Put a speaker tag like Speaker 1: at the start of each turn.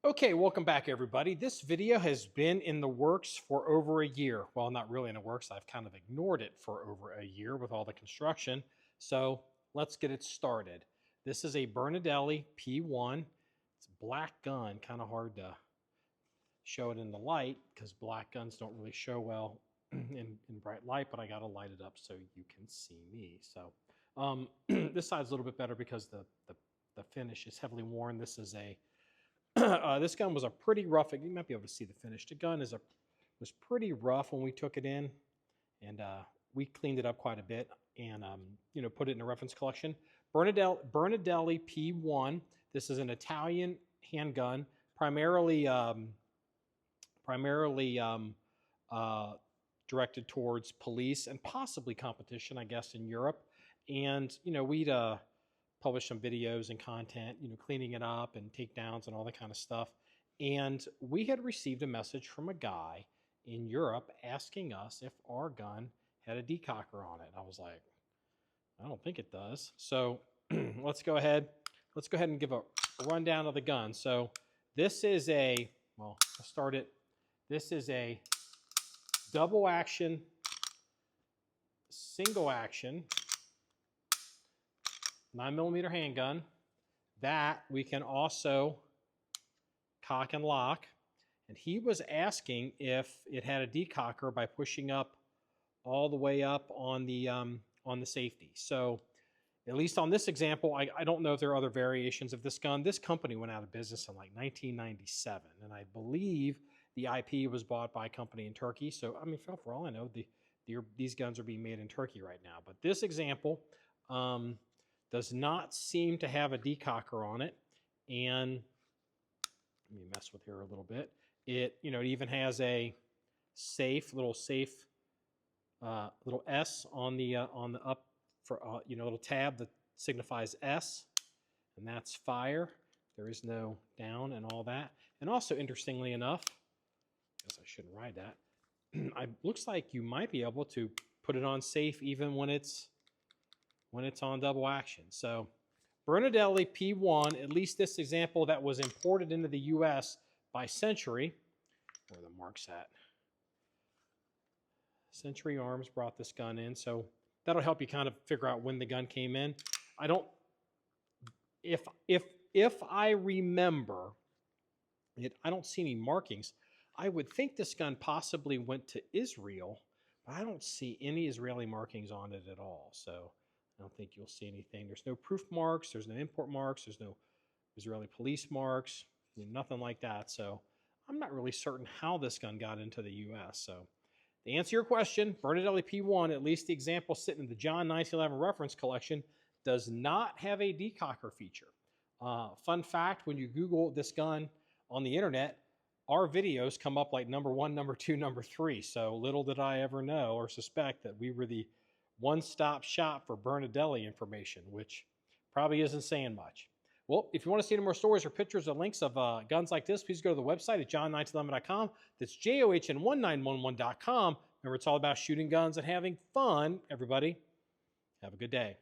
Speaker 1: Okay, welcome back everybody. This video has been in the works for over a year. Well, not really in the works. I've kind of ignored it for over a year with all the construction. So let's get it started. This is a Bernardelli P.One. It's a black gun, kind of hard to show it in the light because black guns don't really show well in bright light, but I got to light it up so you can see me. So this side's a little bit better because the finish is heavily worn. This is a this gun was a pretty rough. You might be able to see the finish. The gun was pretty rough when we took it in, and we cleaned it up quite a bit and put it in a reference collection. Bernardelli P.One. This is an Italian handgun, primarily directed towards police and possibly competition, I guess, in Europe. And we'd publish some videos and content, cleaning it up and takedowns and all that kind of stuff. And we had received a message from a guy in Europe asking us if our gun had a decocker on it. I was like, I don't think it does. So let's go ahead and give a rundown of the gun. So this is I'll start it. This is a double action, single action 9mm handgun that we can also cock and lock. And he was asking if it had a decocker by pushing up all the way up on the safety. So at least on this example, I don't know if there are other variations of this gun. This company went out of business in like 1997, and I believe the IP was bought by a company in Turkey. So I mean, for all I know, these guns are being made in Turkey right now. But this example does not seem to have a decocker on it, and let me mess with here a little bit. It even has a little S on the up for little tab that signifies S, and that's fire. There is no down and all that. And also, interestingly enough, I guess I shouldn't ride that. It looks like you might be able to put it on safe even when it's on double action. So Bernardelli P.One, at least this example that was imported into the U.S. by Century, where the mark's at. Century Arms brought this gun in, so that'll help you kind of figure out when the gun came in. If I remember it, I don't see any markings. I would think this gun possibly went to Israel, but I don't see any Israeli markings on it at all. So I don't think you'll see anything. There's no proof marks. There's no import marks. There's no Israeli police marks. Nothing like that. So I'm not really certain how this gun got into the U.S. So to answer your question, Bernardelli P.One, at least the example sitting in the John1911 reference collection, does not have a decocker feature. Fun fact, when you Google this gun on the internet, our videos come up like number 1, number 2, number 3. So little did I ever know or suspect that we were the one-stop shop for Bernardelli information, which probably isn't saying much. Well, if you want to see any more stories or pictures or links of guns like this, please go to the website at John1911.com. That's JOHN1911.com. Remember, it's all about shooting guns and having fun, everybody. Have a good day.